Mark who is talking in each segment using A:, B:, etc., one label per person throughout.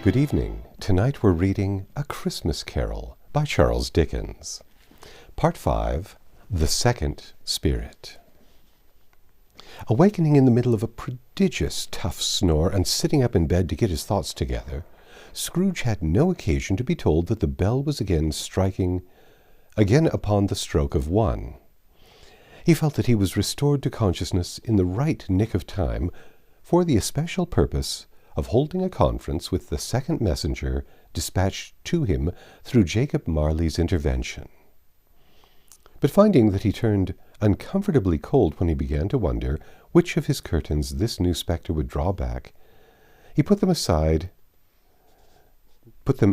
A: Good evening. Tonight we're reading A Christmas Carol by Charles Dickens. Part 5, The Second Spirit. Awakening in the middle of a prodigious tough snore and sitting up in bed to get his thoughts together, Scrooge had no occasion to be told that the bell was again striking upon the stroke of 1. He felt that he was restored to consciousness in the right nick of time for the especial purpose of holding a conference with the second messenger dispatched to him through Jacob Marley's intervention. But finding that he turned uncomfortably cold when he began to wonder which of his curtains this new spectre would draw back, he put them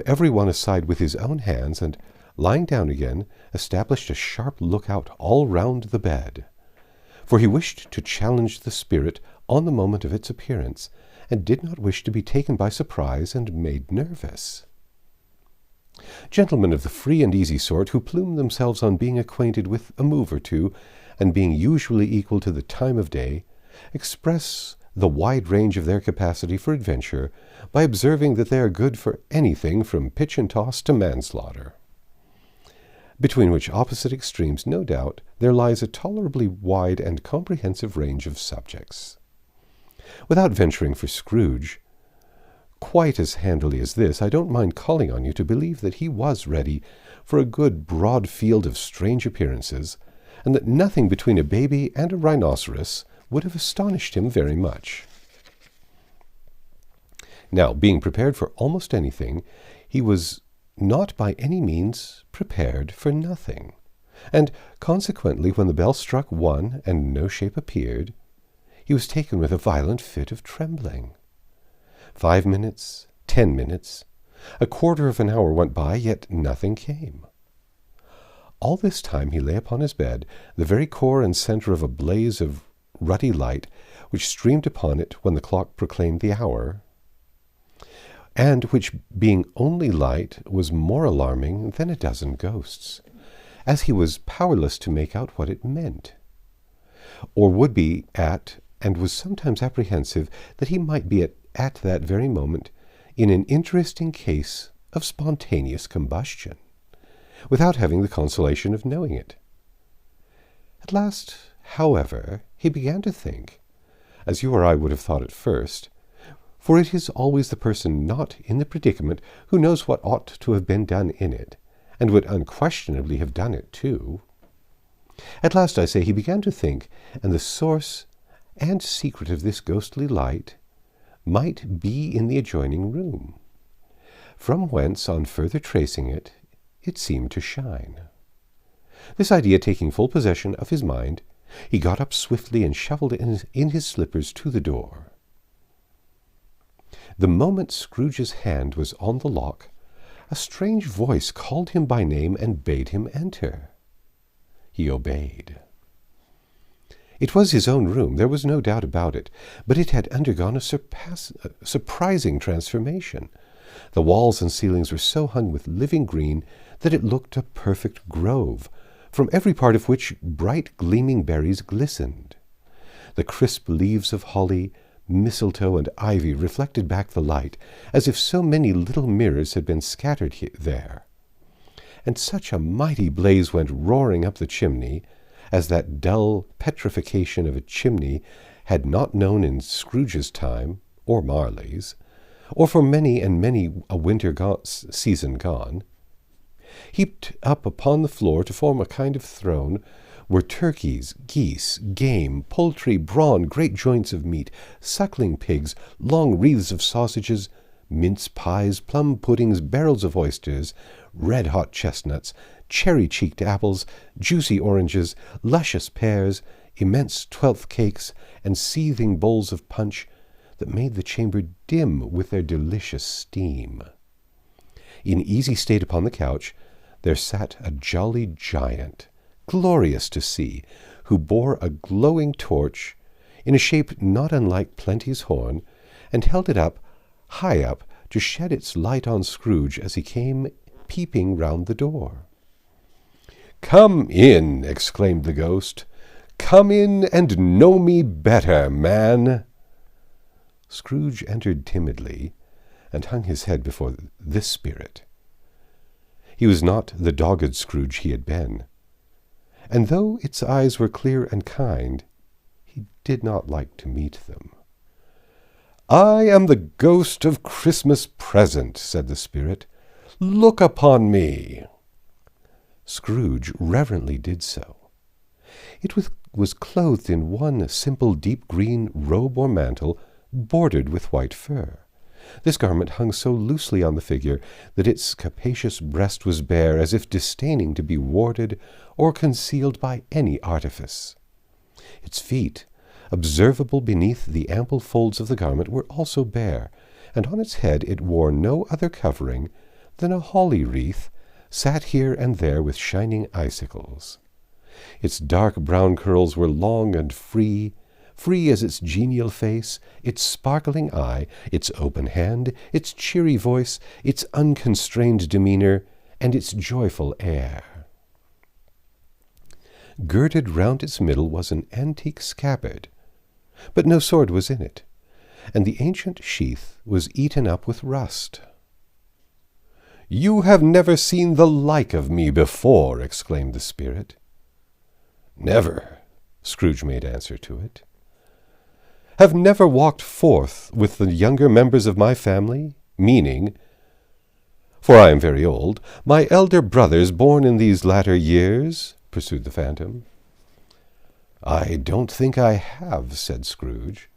A: every one aside with his own hands, and, lying down again, established a sharp lookout all round the bed. For he wished to challenge the spirit on the moment of its appearance, and did not wish to be taken by surprise and made nervous. Gentlemen of the free and easy sort, who plume themselves on being acquainted with a move or two, and being usually equal to the time of day, express the wide range of their capacity for adventure by observing that they are good for anything from pitch and toss to manslaughter. Between which opposite extremes, no doubt, there lies a tolerably wide and comprehensive range of subjects. Without venturing for Scrooge quite as handily as this, I don't mind calling on you to believe that he was ready for a good broad field of strange appearances, and that nothing between a baby and a rhinoceros would have astonished him very much. Now, being prepared for almost anything, he was not by any means prepared for nothing, and consequently when the bell struck 1 and no shape appeared, he was taken with a violent fit of trembling. 5 minutes, 10 minutes, a quarter of an hour went by, yet nothing came. All this time he lay upon his bed, the very core and centre of a blaze of ruddy light, which streamed upon it when the clock proclaimed the hour, and which, being only light, was more alarming than a dozen ghosts, as he was powerless to make out what it meant, or would be at, and was sometimes apprehensive that he might be at that very moment in an interesting case of spontaneous combustion, without having the consolation of knowing it. At last, however, he began to think, as you or I would have thought at first, for it is always the person not in the predicament who knows what ought to have been done in it, and would unquestionably have done it too. At last, I say, he began to think, and the source and secret of this ghostly light might be in the adjoining room, from whence, on further tracing it, it seemed to shine. This idea taking full possession of his mind, he got up swiftly and shuffled in his slippers to the door. The moment Scrooge's hand was on the lock, a strange voice called him by name and bade him enter. He obeyed. It was his own room, there was no doubt about it, but it had undergone a surprising transformation. The walls and ceilings were so hung with living green that it looked a perfect grove, from every part of which bright gleaming berries glistened. The crisp leaves of holly, mistletoe, and ivy reflected back the light, as if so many little mirrors had been scattered there. And such a mighty blaze went roaring up the chimney, as that dull petrification of a chimney had not known in Scrooge's time, or Marley's, or for many and many a winter season gone. Heaped up upon the floor to form a kind of throne were turkeys, geese, game, poultry, brawn, great joints of meat, suckling pigs, long wreaths of sausages, mince pies, plum puddings, barrels of oysters, red-hot chestnuts, cherry-cheeked apples, juicy oranges, luscious pears, immense 12th cakes, and seething bowls of punch that made the chamber dim with their delicious steam. In easy state upon the couch there sat a jolly giant, glorious to see, who bore a glowing torch in a shape not unlike Plenty's horn, and held it up, high up, to shed its light on Scrooge as he came peeping round the door. "Come in," exclaimed the ghost. "Come in and know me better, man." Scrooge entered timidly, and hung his head before this spirit. He was not the dogged Scrooge he had been, and though its eyes were clear and kind, he did not like to meet them. "I am the ghost of Christmas Present," said the spirit. "Look upon me." Scrooge reverently did so. It was clothed in one simple deep green robe or mantle, bordered with white fur. This garment hung so loosely on the figure that its capacious breast was bare, as if disdaining to be warded or concealed by any artifice. Its feet, observable beneath the ample folds of the garment, were also bare, and on its head it wore no other covering than a holly wreath, sat here and there with shining icicles. Its dark brown curls were long and free as its genial face, its sparkling eye, its open hand, its cheery voice, its unconstrained demeanor, and its joyful air. Girded round its middle was an antique scabbard, but no sword was in it, and the ancient sheath was eaten up with rust. "You have never seen the like of me before," exclaimed the spirit. "Never," Scrooge made answer to it. "Have never walked forth with the younger members of my family, meaning, for I am very old, my elder brothers born in these latter years?" pursued the phantom. "I don't think I have," said Scrooge.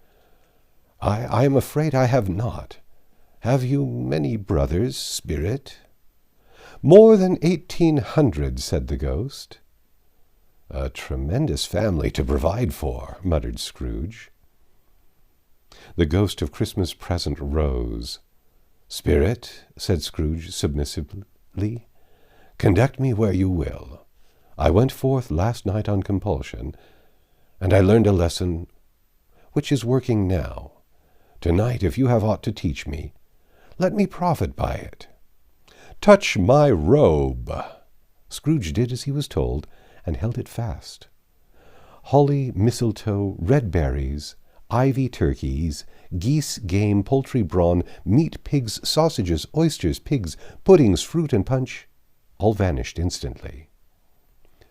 A: I am afraid I have not. Have you many brothers, spirit?" "More than 1,800, said the ghost. "A tremendous family to provide for," muttered Scrooge. The ghost of Christmas Present rose. "Spirit," said Scrooge submissively, "conduct me where you will. I went forth last night on compulsion, and I learned a lesson which is working now. Tonight, if you have aught to teach me, let me profit by it." "Touch my robe." Scrooge did as he was told, and held it fast. Holly, mistletoe, red berries, ivy turkeys, geese, game, poultry, brawn, meat, pigs, sausages, oysters, pigs, puddings, fruit, and punch, all vanished instantly.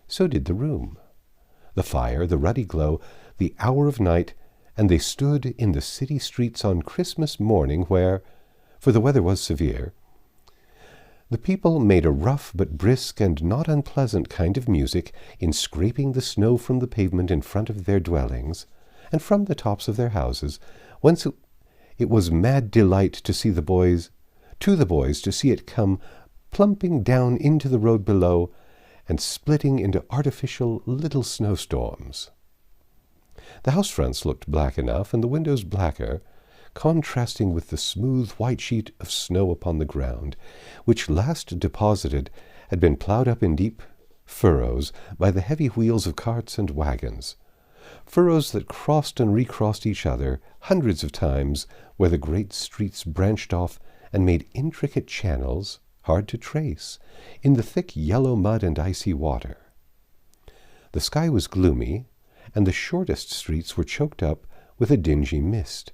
A: So did the room, the fire, the ruddy glow, the hour of night, and they stood in the city streets on Christmas morning where, for the weather was severe, the people made a rough but brisk and not unpleasant kind of music in scraping the snow from the pavement in front of their dwellings, and from the tops of their houses, whence it was mad delight to the boys to see it come plumping down into the road below, and splitting into artificial little snowstorms. The house fronts looked black enough, and the windows blacker, contrasting with the smooth white sheet of snow upon the ground, which last deposited had been ploughed up in deep furrows by the heavy wheels of carts and wagons, furrows that crossed and recrossed each other hundreds of times where the great streets branched off and made intricate channels, hard to trace, in the thick yellow mud and icy water. The sky was gloomy, and the shortest streets were choked up with a dingy mist,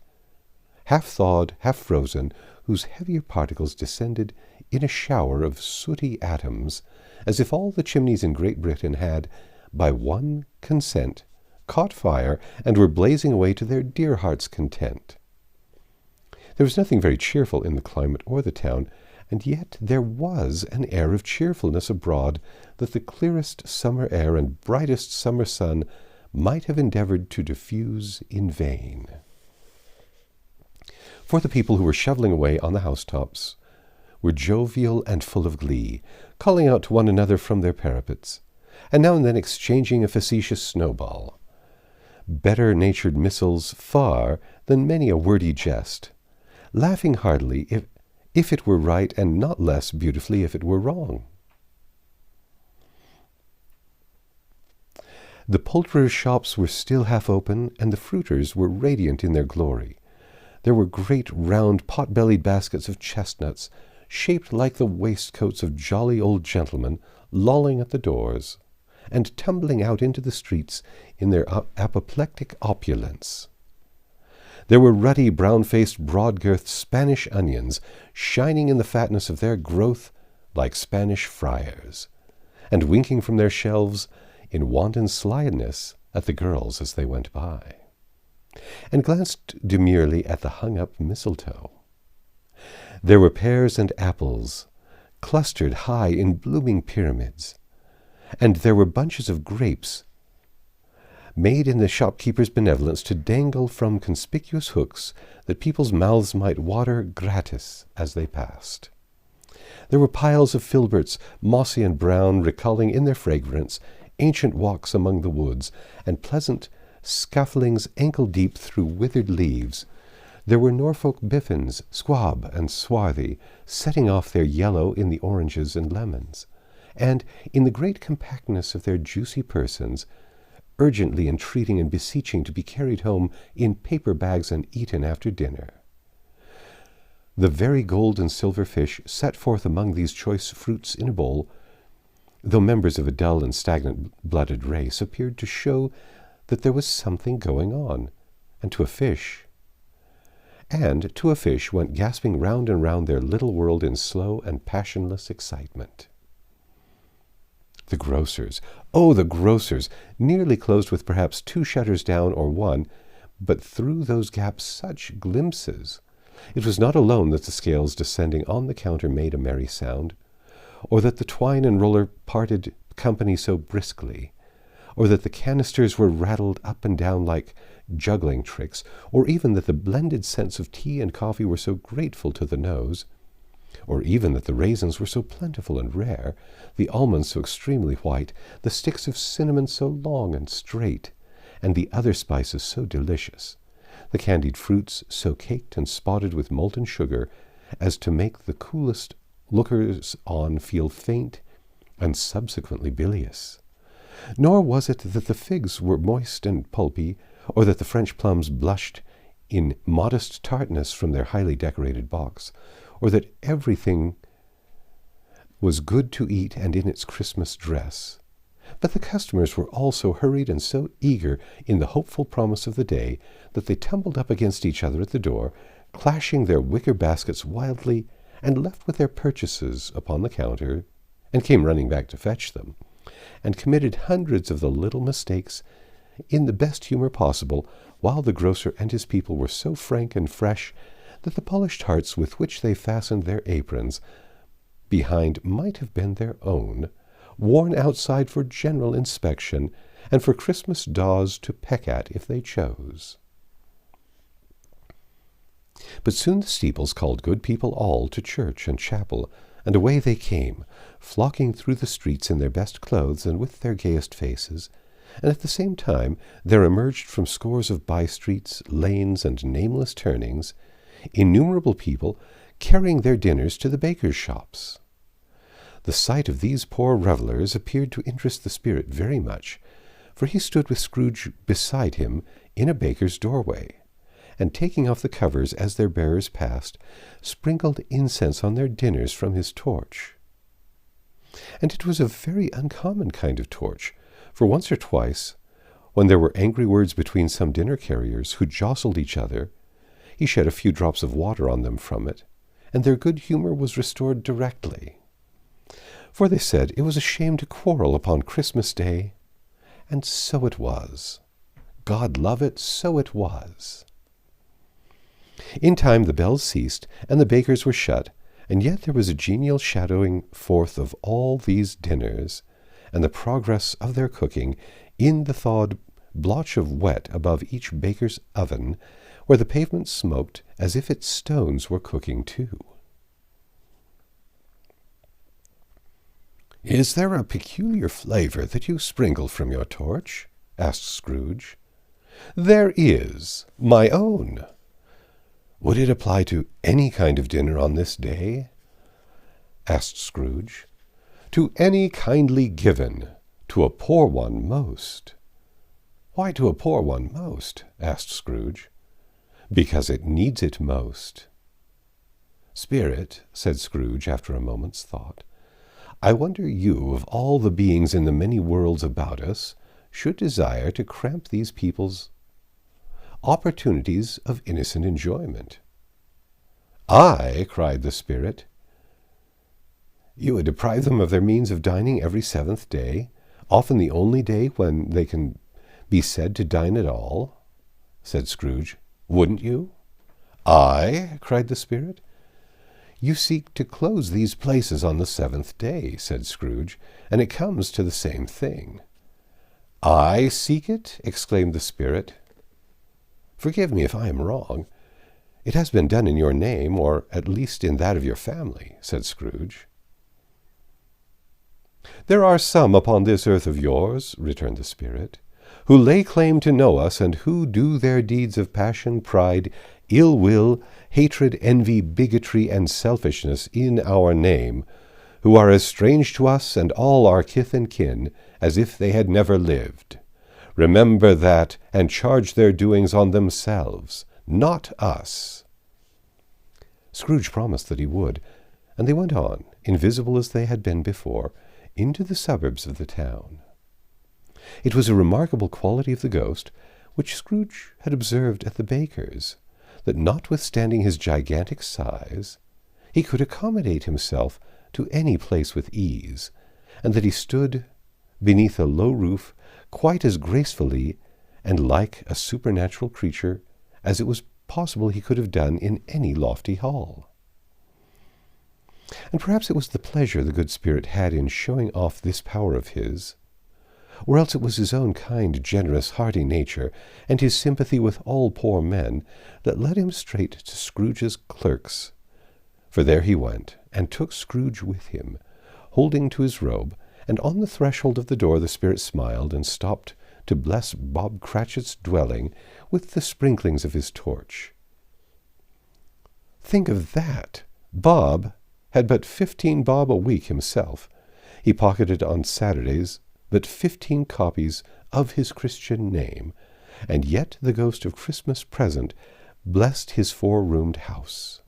A: half-thawed, half-frozen, whose heavier particles descended in a shower of sooty atoms, as if all the chimneys in Great Britain had, by one consent, caught fire and were blazing away to their dear hearts' content. There was nothing very cheerful in the climate or the town, and yet there was an air of cheerfulness abroad that the clearest summer air and brightest summer sun might have endeavored to diffuse in vain. For the people who were shoveling away on the housetops were jovial and full of glee, calling out to one another from their parapets, and now and then exchanging a facetious snowball. Better-natured missiles far than many a wordy jest, laughing heartily if it were right, and not less beautifully if it were wrong. The poulterers' shops were still half open, and the fruiters were radiant in their glory. There were great round pot-bellied baskets of chestnuts, shaped like the waistcoats of jolly old gentlemen, lolling at the doors, and tumbling out into the streets in their apoplectic opulence. There were ruddy, brown-faced, broad-girthed Spanish onions, shining in the fatness of their growth like Spanish friars, and winking from their shelves in wanton slyness at the girls as they went by, and glanced demurely at the hung-up mistletoe. There were pears and apples, clustered high in blooming pyramids, and there were bunches of grapes made in the shopkeeper's benevolence to dangle from conspicuous hooks that people's mouths might water gratis as they passed. There were piles of filberts, mossy and brown, recalling in their fragrance ancient walks among the woods, and pleasant scufflings ankle-deep through withered leaves. There were Norfolk biffins, squab and swarthy, setting off their yellow in the oranges and lemons, and, in the great compactness of their juicy persons, urgently entreating and beseeching to be carried home in paper bags and eaten after dinner. The very gold and silver fish set forth among these choice fruits in a bowl, though members of a dull and stagnant-blooded race, appeared to show that there was something going on, and to a fish went gasping round and round their little world in slow and passionless excitement. The grocers, oh, the grocers, nearly closed with perhaps 2 shutters down or 1, but through those gaps such glimpses. It was not alone that the scales descending on the counter made a merry sound, or that the twine and roller parted company so briskly, or that the canisters were rattled up and down like juggling tricks, or even that the blended scents of tea and coffee were so grateful to the nose, or even that the raisins were so plentiful and rare, the almonds so extremely white, the sticks of cinnamon so long and straight, and the other spices so delicious, the candied fruits so caked and spotted with molten sugar as to make the coolest lookers-on feel faint and subsequently bilious. Nor was it that the figs were moist and pulpy, or that the French plums blushed in modest tartness from their highly decorated box, or that everything was good to eat and in its Christmas dress. But the customers were all so hurried and so eager in the hopeful promise of the day that they tumbled up against each other at the door, clashing their wicker baskets wildly, and left with their purchases upon the counter, and came running back to fetch them, and committed hundreds of the little mistakes in the best humor possible, while the grocer and his people were so frank and fresh that the polished hearts with which they fastened their aprons behind might have been their own, worn outside for general inspection, and for Christmas daws to peck at if they chose. But soon the steeples called good people all to church and chapel, and away they came, flocking through the streets in their best clothes and with their gayest faces, and at the same time there emerged from scores of by-streets, lanes, and nameless turnings, innumerable people carrying their dinners to the bakers' shops. The sight of these poor revellers appeared to interest the spirit very much, for he stood with Scrooge beside him in a baker's doorway, and taking off the covers as their bearers passed, sprinkled incense on their dinners from his torch. And it was a very uncommon kind of torch, for once or twice, when there were angry words between some dinner-carriers who jostled each other, he shed a few drops of water on them from it, and their good humour was restored directly. For they said it was a shame to quarrel upon Christmas Day, and so it was. God love it, so it was. In time the bells ceased, and the bakers were shut, and yet there was a genial shadowing forth of all these dinners, and the progress of their cooking, in the thawed blotch of wet above each baker's oven, where the pavement smoked as if its stones were cooking too. "Is there a peculiar flavor that you sprinkle from your torch?" asked Scrooge. "There is. My own." "Would it apply to any kind of dinner on this day?" asked Scrooge. "To any kindly given. To a poor one most." "Why to a poor one most?" asked Scrooge. "Because it needs it most." "Spirit," said Scrooge after a moment's thought, "I wonder you, of all the beings in the many worlds about us, should desire to cramp these people's—" opportunities of innocent enjoyment. "I," cried the spirit. "You would deprive them of their means of dining every seventh day, often the only day when they can be said to dine at all," said Scrooge. "Wouldn't you?" "I?" cried the spirit. "You seek to close these places on the seventh day," said Scrooge, "and it comes to the same thing." "I seek it?" exclaimed the spirit. "Forgive me if I am wrong. It has been done in your name, or at least in that of your family," said Scrooge. "There are some upon this earth of yours," returned the spirit, "who lay claim to know us, and who do their deeds of passion, pride, ill will, hatred, envy, bigotry, and selfishness in our name, who are as strange to us and all our kith and kin as if they had never lived. Remember that, and charge their doings on themselves, not us." Scrooge promised that he would, and they went on, invisible as they had been before, into the suburbs of the town. It was a remarkable quality of the ghost, which Scrooge had observed at the baker's, that notwithstanding his gigantic size, he could accommodate himself to any place with ease, and that he stood beneath a low roof quite as gracefully and like a supernatural creature as it was possible he could have done in any lofty hall. And perhaps it was the pleasure the good spirit had in showing off this power of his, or else it was his own kind, generous, hearty nature, and his sympathy with all poor men, that led him straight to Scrooge's clerk's. For there he went, and took Scrooge with him, holding to his robe, and on the threshold of the door the spirit smiled, and stopped to bless Bob Cratchit's dwelling with the sprinklings of his torch. Think of that! Bob had but 15 bob a week himself. He pocketed on Saturdays but 15 copies of his Christian name, and yet the ghost of Christmas present blessed his 4-roomed house.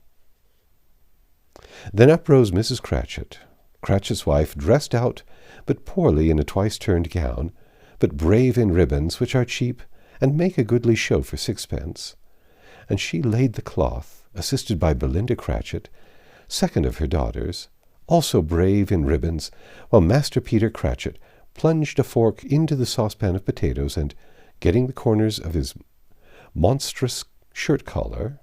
A: Then up rose Mrs. Cratchit, Cratchit's wife, dressed out but poorly in a twice-turned gown, but brave in ribbons, which are cheap, and make a goodly show for 6 pence. And she laid the cloth, assisted by Belinda Cratchit, second of her daughters, also brave in ribbons, while Master Peter Cratchit plunged a fork into the saucepan of potatoes, and, getting the corners of his monstrous shirt-collar,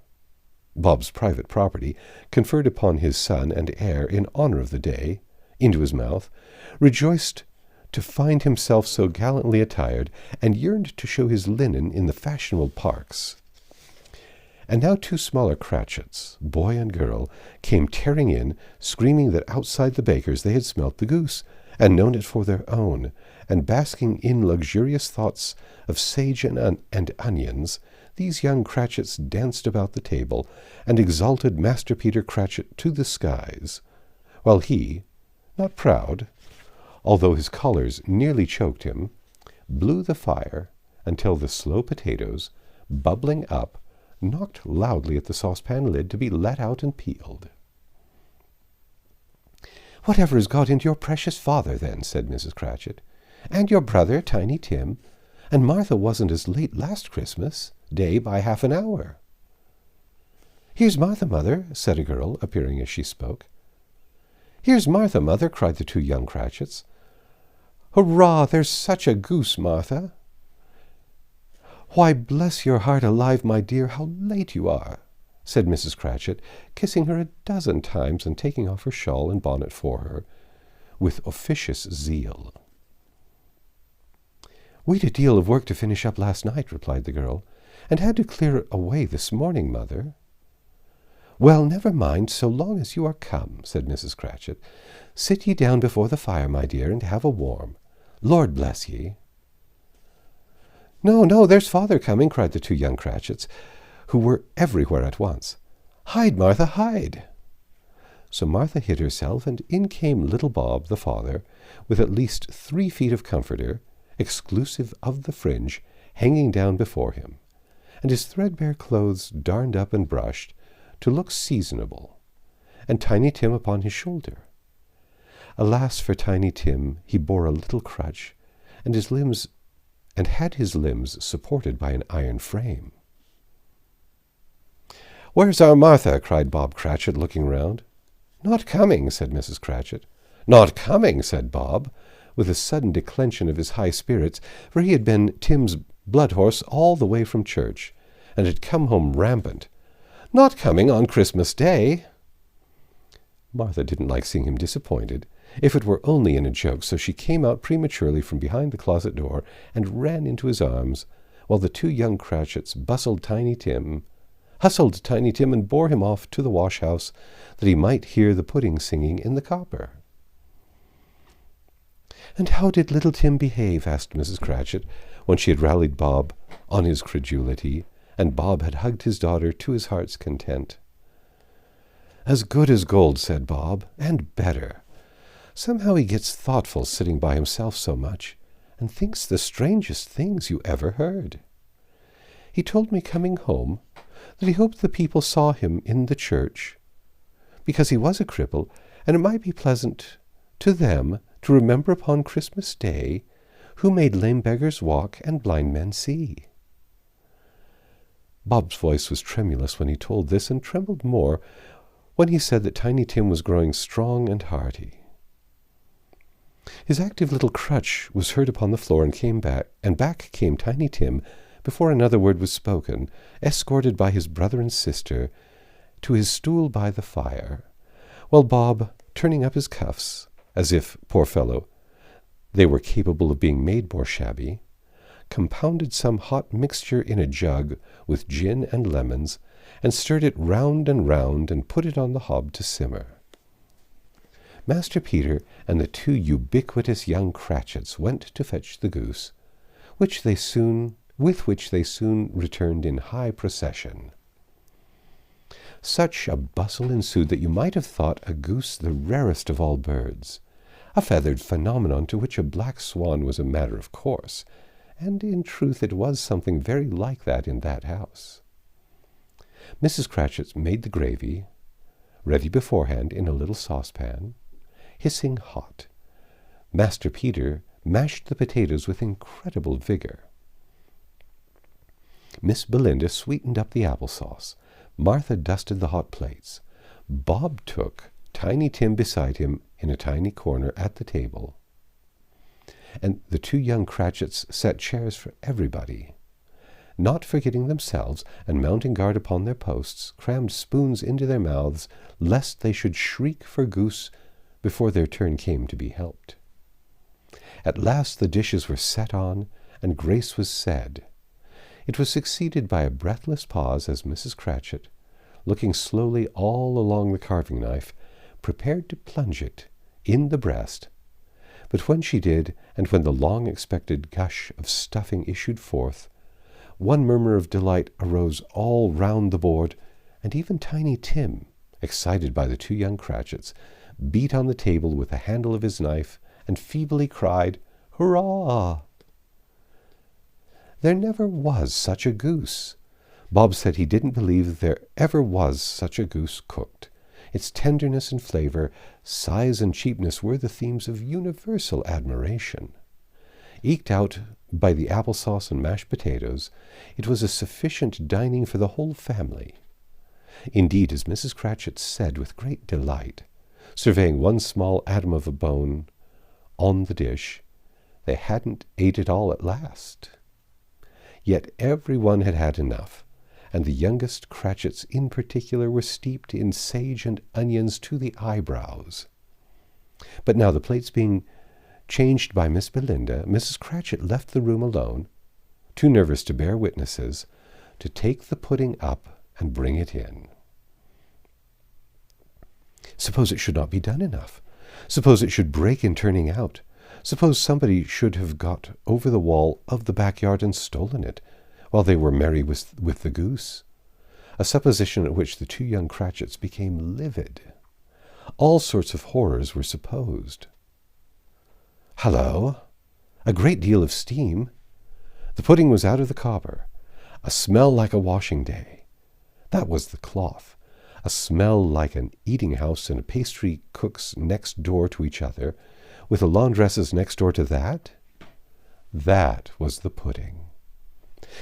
A: Bob's private property, conferred upon his son and heir in honor of the day, into his mouth, rejoiced to find himself so gallantly attired, and yearned to show his linen in the fashionable parks. And now 2 smaller Cratchits, boy and girl, came tearing in, screaming that outside the baker's they had smelt the goose, and known it for their own, and basking in luxurious thoughts of sage and onions, these young Cratchits danced about the table, and exalted Master Peter Cratchit to the skies, while he, not proud, although his collars nearly choked him, blew the fire until the slow potatoes, bubbling up, knocked loudly at the saucepan lid to be let out and peeled. "Whatever has got into your precious father, then?" said Mrs. Cratchit. "And your brother, Tiny Tim? And Martha wasn't as late last Christmas Day by half an hour." "Here's Martha, mother," said a girl, appearing as she spoke. "Here's Martha, mother," cried the 2 young Cratchits. "Hurrah! There's such a goose, Martha." "Why, bless your heart alive, my dear, how late you are," said Mrs. Cratchit, kissing her a dozen times and taking off her shawl and bonnet for her, with officious zeal. "We'd a deal of work to finish up last night," replied the girl, "and had to clear away this morning, mother." "Well, never mind, so long as you are come," said Mrs. Cratchit. "Sit ye down before the fire, my dear, and have a warm. Lord bless ye." "No, no, there's father coming," cried the 2 young Cratchits, who were everywhere at once. "Hide, Martha, hide!" So Martha hid herself, and in came little Bob, the father, with at least 3 feet of comforter, exclusive of the fringe, hanging down before him, and his threadbare clothes darned up and brushed, to look seasonable, and Tiny Tim upon his shoulder. Alas for Tiny Tim, he bore a little crutch, and had his limbs supported by an iron frame. "Where's our Martha?" cried Bob Cratchit, looking round. "Not coming," said Mrs. Cratchit. "Not coming," said Bob, with a sudden declension of his high spirits, for he had been Tim's blood-horse all the way from church, and had come home rampant. "Not coming on Christmas Day." Martha didn't like seeing him disappointed, if it were only in a joke, so she came out prematurely from behind the closet door and ran into his arms, while the two young Cratchits hustled Tiny Tim and bore him off to the wash-house, that he might hear the pudding singing in the copper. "And how did little Tim behave?" asked Mrs. Cratchit, when she had rallied Bob on his credulity, and Bob had hugged his daughter to his heart's content. "As good as gold," said Bob, "and better. Somehow he gets thoughtful sitting by himself so much, and thinks the strangest things you ever heard. He told me coming home that he hoped the people saw him in the church, because he was a cripple, and it might be pleasant to them to remember upon Christmas Day who made lame beggars walk and blind men see." Bob's voice was tremulous when he told this, and trembled more when he said that Tiny Tim was growing strong and hearty. His active little crutch was heard upon the floor, and back came Tiny Tim before another word was spoken, escorted by his brother and sister to his stool by the fire, while Bob, turning up his cuffs, as if, poor fellow, they were capable of being made more shabby, compounded some hot mixture in a jug with gin and lemons, and stirred it round and put it on the hob to simmer. Master Peter and the two ubiquitous young Cratchits went to fetch the goose, with which they soon returned in high procession. Such a bustle ensued that you might have thought a goose the rarest of all birds, a feathered phenomenon to which a black swan was a matter of course, and in truth it was something very like that in that house. Mrs. Cratchit made the gravy, ready beforehand in a little saucepan, hissing hot. Master Peter mashed the potatoes with incredible vigor. Miss Belinda sweetened up the applesauce. Martha dusted the hot plates. Bob took Tiny Tim beside him in a tiny corner at the table, and the two young Cratchits set chairs for everybody. Not forgetting themselves, and mounting guard upon their posts, crammed spoons into their mouths, lest they should shriek for goose before their turn came to be helped. At last the dishes were set on, and grace was said. It was succeeded by a breathless pause as Mrs. Cratchit, looking slowly all along the carving-knife, prepared to plunge it in the breast. But when she did, and when the long-expected gush of stuffing issued forth, one murmur of delight arose all round the board, and even Tiny Tim, excited by the two young Cratchits, beat on the table with the handle of his knife, and feebly cried, "Hurrah!" There never was such a goose. Bob said he didn't believe there ever was such a goose cooked. Its tenderness and flavor, size and cheapness were the themes of universal admiration. Eked out by the applesauce and mashed potatoes, it was a sufficient dining for the whole family. Indeed, as Mrs. Cratchit said with great delight, surveying one small atom of a bone on the dish, they hadn't ate it all at last. Yet every one had had enough, and the youngest Cratchits in particular were steeped in sage and onions to the eyebrows. But now, the plates being changed by Miss Belinda, Mrs. Cratchit left the room alone, too nervous to bear witnesses, to take the pudding up and bring it in. Suppose it should not be done enough? Suppose it should break in turning out? Suppose somebody should have got over the wall of the backyard and stolen it, while they were merry with the goose? A supposition at which the two young Cratchits became livid. All sorts of horrors were supposed. Hallo! A great deal of steam. The pudding was out of the copper. A smell like a washing day. That was the cloth. A smell like an eating-house and a pastry cook's next door to each other, with a laundress's next door to that. That was the pudding.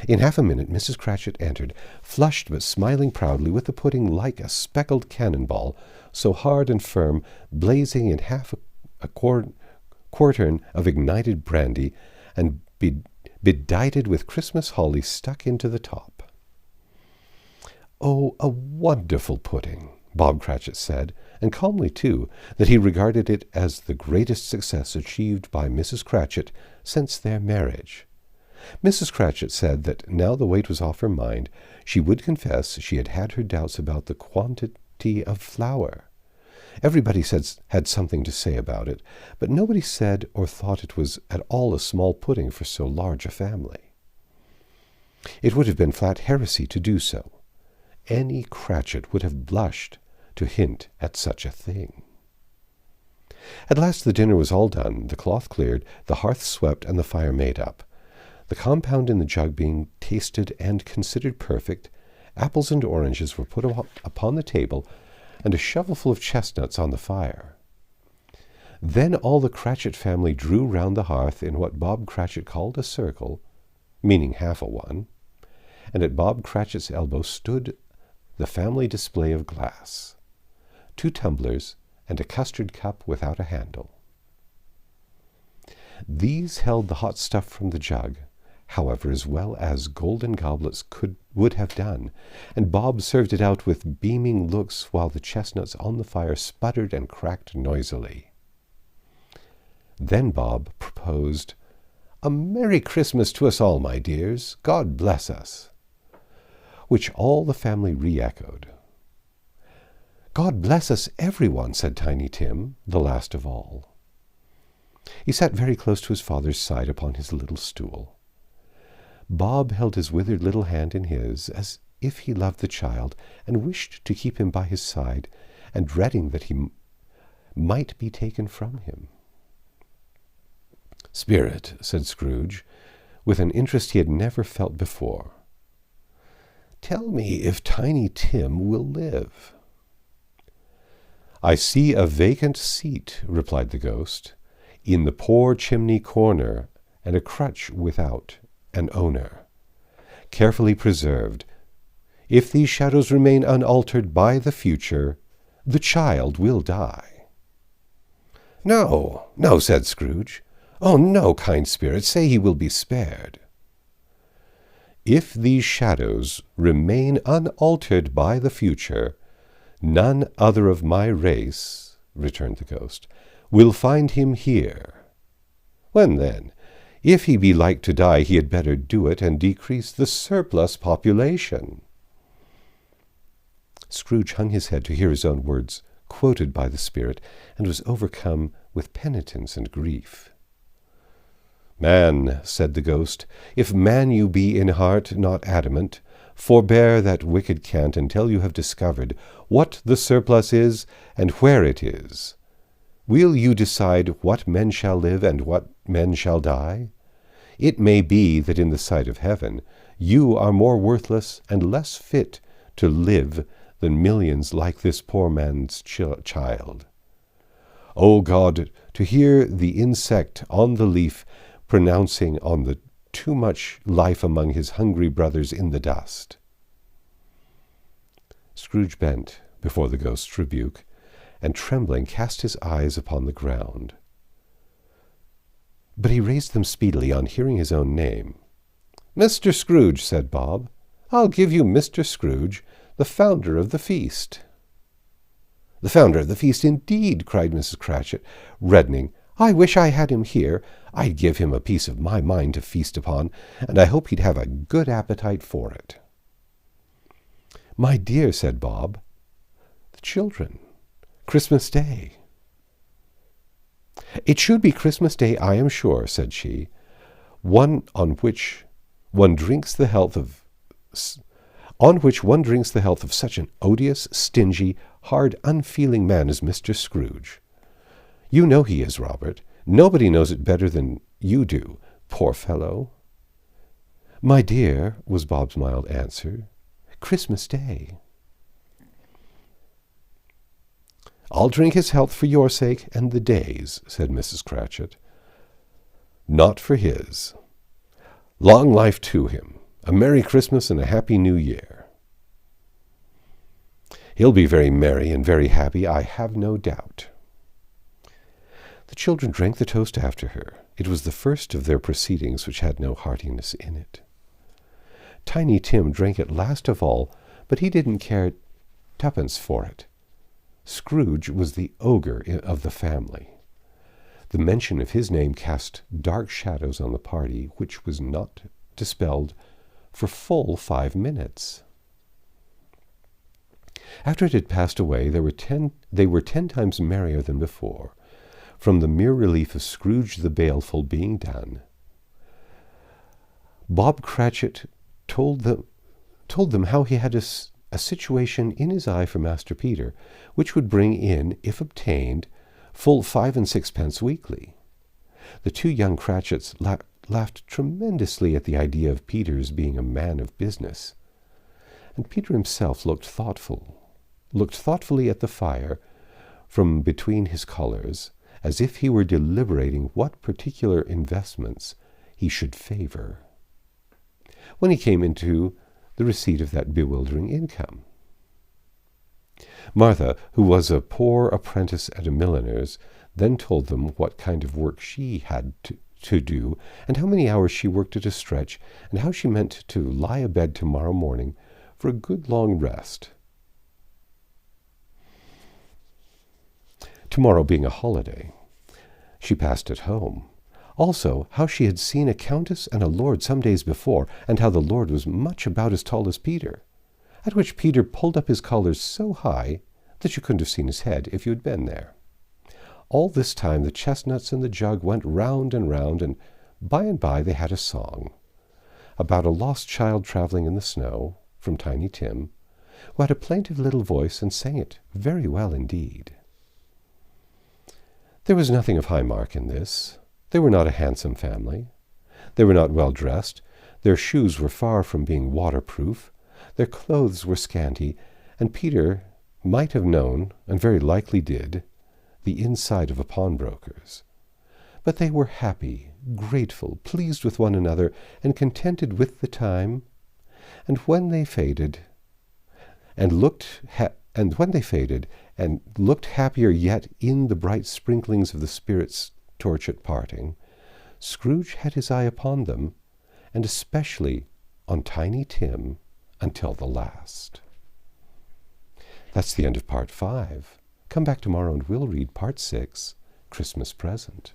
A: In half a minute Mrs. Cratchit entered, flushed but smiling proudly, with the pudding like a speckled cannon-ball, so hard and firm, blazing in half a quartern of ignited brandy, and bedighted with Christmas holly stuck into the top. "Oh, a wonderful pudding," Bob Cratchit said, and calmly, too, that he regarded it as the greatest success achieved by Mrs. Cratchit since their marriage. Mrs. Cratchit said that now the weight was off her mind, she would confess she had had her doubts about the quantity of flour. Everybody had something to say about it, but nobody said or thought it was at all a small pudding for so large a family. It would have been flat heresy to do so. Any Cratchit would have blushed to hint at such a thing. At last the dinner was all done, the cloth cleared, the hearth swept, and the fire made up. The compound in the jug being tasted and considered perfect, apples and oranges were put upon the table, and a shovelful of chestnuts on the fire. Then all the Cratchit family drew round the hearth in what Bob Cratchit called a circle, meaning half a one, and at Bob Cratchit's elbow stood the family display of glass, 2 tumblers and a custard cup without a handle. These held the hot stuff from the jug, however, as well as golden goblets would have done, and Bob served it out with beaming looks while the chestnuts on the fire sputtered and cracked noisily. Then Bob proposed, "A Merry Christmas to us all, my dears. God bless us," which all the family re-echoed. "God bless us, everyone," said Tiny Tim, the last of all. He sat very close to his father's side upon his little stool. Bob held his withered little hand in his, as if he loved the child, and wished to keep him by his side, and dreading that he might be taken from him. "Spirit," said Scrooge, with an interest he had never felt before, "tell me if Tiny Tim will live." "I see a vacant seat," replied the ghost, "in the poor chimney corner, and a crutch without an owner, carefully preserved. If these shadows remain unaltered by the future, the child will die." "No, no," said Scrooge. "Oh, no, kind spirit, say he will be spared." "If these shadows remain unaltered by the future, none other of my race," returned the ghost, "will find him here. When then, if he be like to die, he had better do it, and decrease the surplus population." Scrooge hung his head to hear his own words quoted by the spirit, and was overcome with penitence and grief. "Man," said the ghost, "if man you be in heart, not adamant, forbear that wicked cant until you have discovered what the surplus is and where it is. Will you decide what men shall live and what men shall die? It may be that in the sight of heaven you are more worthless and less fit to live than millions like this poor man's child. O God, to hear the insect on the leaf pronouncing on the too much life among his hungry brothers in the dust." Scrooge bent before the ghost's rebuke, and trembling cast his eyes upon the ground. But he raised them speedily on hearing his own name. "Mr. Scrooge," said Bob. "I'll give you Mr. Scrooge, the founder of the feast." "The founder of the feast, indeed!" cried Mrs. Cratchit, reddening. "I wish I had him here. I'd give him a piece of my mind to feast upon, and I hope he'd have a good appetite for it." "My dear," said Bob, "the children. Christmas Day." "It should be Christmas Day, I am sure," said she, "one on which one drinks the health of such an odious, stingy, hard, unfeeling man as Mr. Scrooge. You know he is, Robert. Nobody knows it better than you do, poor fellow." "My dear," was Bob's mild answer, "Christmas Day." "I'll drink his health for your sake and the day's," said Mrs. Cratchit. "Not for his. Long life to him. A Merry Christmas and a Happy New Year. He'll be very merry and very happy, I have no doubt. The children drank the toast after her. It was the first of their proceedings which had no heartiness in it. Tiny Tim drank it last of all, but he didn't care twopence for it. Scrooge was the ogre of the family. The mention of his name cast dark shadows on the party, which was not dispelled for full 5 minutes. After it had passed away, they were 10 times merrier than before, from the mere relief of Scrooge the Baleful being done. Bob Cratchit told them how he had a situation in his eye for Master Peter, which would bring in, if obtained, full 5 and 6 weekly. The 2 young Cratchits laughed tremendously at the idea of Peter's being a man of business, and Peter himself looked thoughtfully at the fire from between his collars, as if he were deliberating what particular investments he should favor, when he came into the receipt of that bewildering income. Martha, who was a poor apprentice at a milliner's, then told them what kind of work she had to do, and how many hours she worked at a stretch, and how she meant to lie abed tomorrow morning for a good long rest. Tomorrow being a holiday, she passed at home. Also, how she had seen a countess and a lord some days before, and how the lord was much about as tall as Peter, at which Peter pulled up his collars so high that you couldn't have seen his head if you had been there. All this time the chestnuts and the jug went round, and by and by they had a song about a lost child traveling in the snow, from Tiny Tim, who had a plaintive little voice and sang it very well indeed. There was nothing of high mark in this. They were not a handsome family. They were not well dressed. Their shoes were far from being waterproof. Their clothes were scanty, and Peter might have known, and very likely did, the inside of a pawnbroker's. But they were happy, grateful, pleased with one another, and contented with the time. And when they faded, and looked happier yet in the bright sprinklings of the spirit's torch at parting, Scrooge had his eye upon them, and especially on Tiny Tim, until the last. That's the end of part 5. Come back tomorrow and we'll read part 6, Christmas Present.